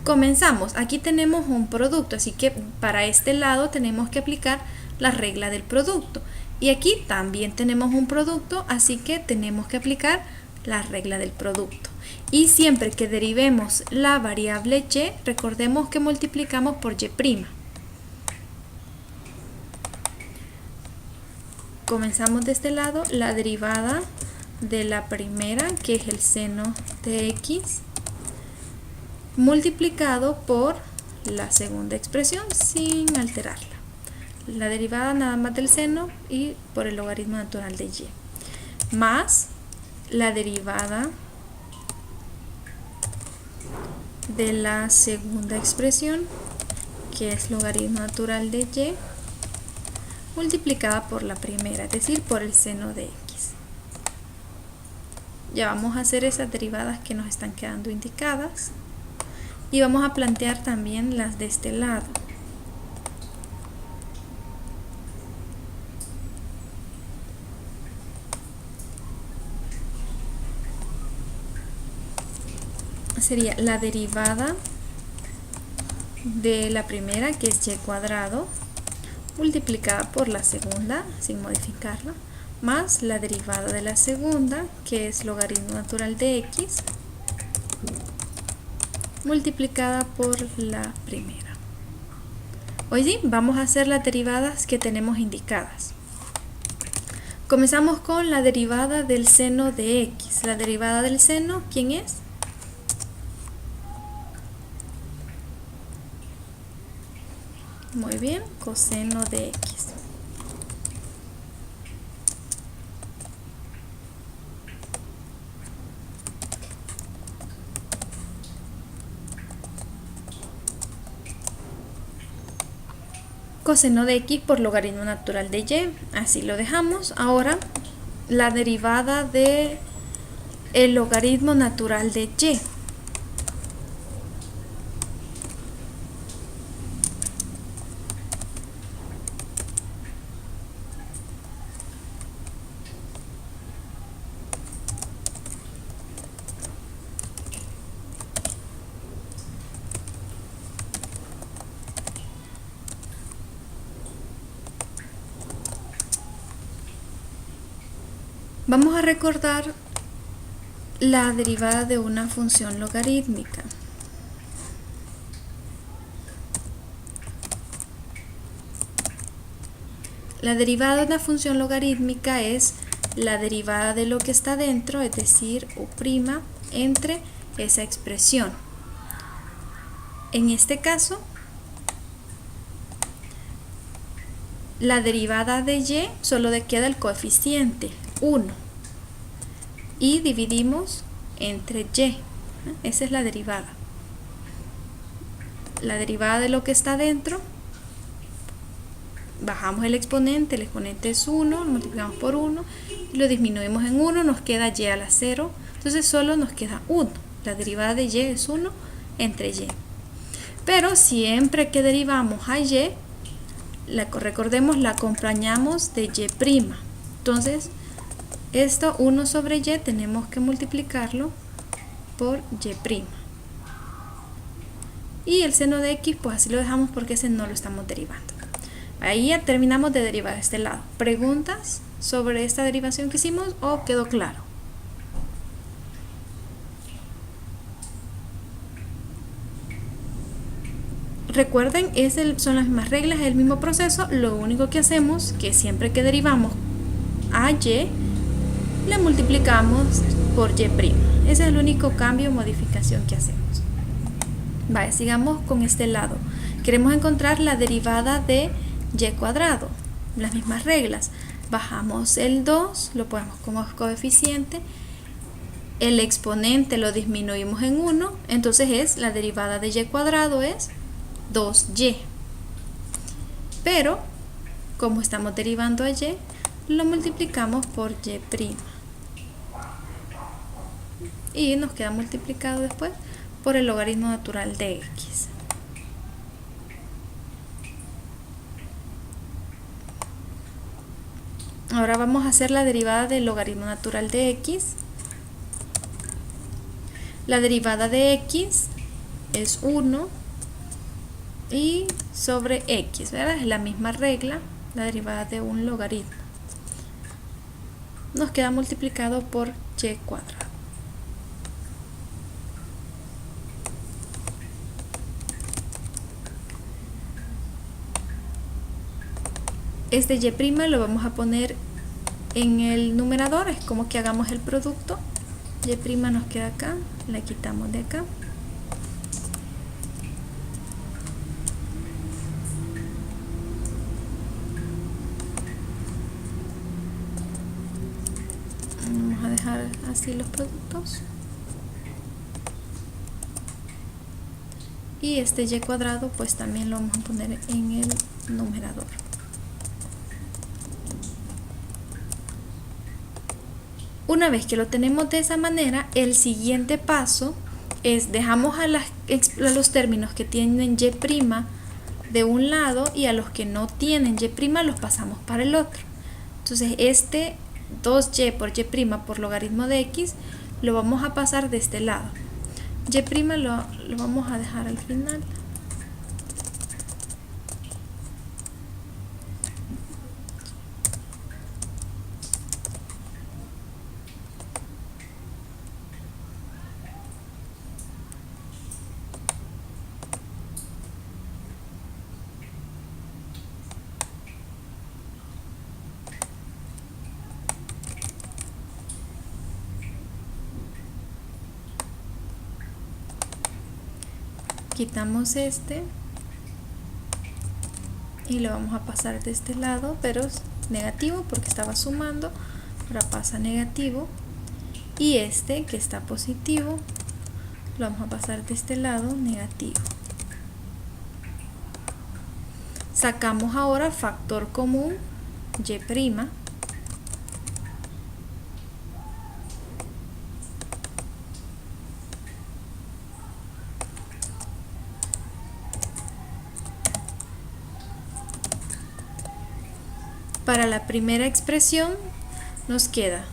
[SPEAKER 1] Comenzamos, aquí tenemos un producto, así que para este lado tenemos que aplicar la regla del producto. Y aquí también tenemos un producto, así que tenemos que aplicar la regla del producto. Y siempre que derivemos la variable y, recordemos que multiplicamos por y'. Comenzamos de este lado, la derivada de la primera, que es el seno de x, multiplicado por la segunda expresión sin alterarla. La derivada nada más del seno y por el logaritmo natural de y, más la derivada de la segunda expresión, que es logaritmo natural de y, multiplicada por la primera, es decir, por el seno de x. Ya vamos a hacer esas derivadas que nos están quedando indicadas y vamos a plantear también las de este lado. Sería la derivada de la primera, que es y cuadrado, multiplicada por la segunda, sin modificarla, más la derivada de la segunda, que es logaritmo natural de x, multiplicada por la primera. Hoy sí, vamos a hacer las derivadas que tenemos indicadas. Comenzamos con la derivada del seno de x. La derivada del seno, ¿quién es? Muy bien, coseno de x. Coseno de x por logaritmo natural de y, así lo dejamos. Ahora la derivada de el logaritmo natural de y. Vamos a recordar la derivada de una función logarítmica. La derivada de una función logarítmica es la derivada de lo que está dentro, es decir, u' entre esa expresión. En este caso, la derivada de y solo le queda el coeficiente 1 y dividimos entre y. Esa es la derivada. La derivada de lo que está dentro bajamos el exponente es 1, lo multiplicamos por 1, lo disminuimos en 1, nos queda y a la 0, entonces solo nos queda 1. La derivada de y es 1 entre y. Pero siempre que derivamos a y, recordemos, la acompañamos de y'. Entonces, esto 1 sobre y tenemos que multiplicarlo por y'. Y el seno de x, pues así lo dejamos porque ese no lo estamos derivando. Ahí ya terminamos de derivar este lado. ¿Preguntas sobre esta derivación que hicimos o quedó claro? Recuerden, son las mismas reglas, es el mismo proceso. Lo único que hacemos que siempre que derivamos a y, le multiplicamos por y'. Ese es el único cambio o modificación que hacemos. Vale, sigamos con este lado. Queremos encontrar la derivada de y cuadrado. Las mismas reglas. Bajamos el 2, lo ponemos como coeficiente. El exponente lo disminuimos en 1. Entonces la derivada de y cuadrado es 2y. Pero, como estamos derivando a y, lo multiplicamos por y'. Y nos queda multiplicado después por el logaritmo natural de x. Ahora vamos a hacer la derivada del logaritmo natural de x. La derivada de x es 1 y sobre x, ¿verdad? Es la misma regla, la derivada de un logaritmo. Nos queda multiplicado por y cuadrado. Este y' lo vamos a poner en el numerador, es como que hagamos el producto. Y' nos queda acá, la quitamos de acá. Vamos a dejar así los productos. Y este y cuadrado pues también lo vamos a poner en el numerador. Una vez que lo tenemos de esa manera, el siguiente paso es dejamos a los términos que tienen y' de un lado y a los que no tienen y' los pasamos para el otro. Entonces este 2y por y' por logaritmo de x lo vamos a pasar de este lado. Y' lo vamos a dejar al final. Quitamos este y lo vamos a pasar de este lado, pero es negativo porque estaba sumando, ahora pasa negativo, y este que está positivo lo vamos a pasar de este lado negativo. Sacamos ahora factor común y'. Para la primera expresión nos queda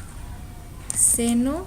[SPEAKER 1] seno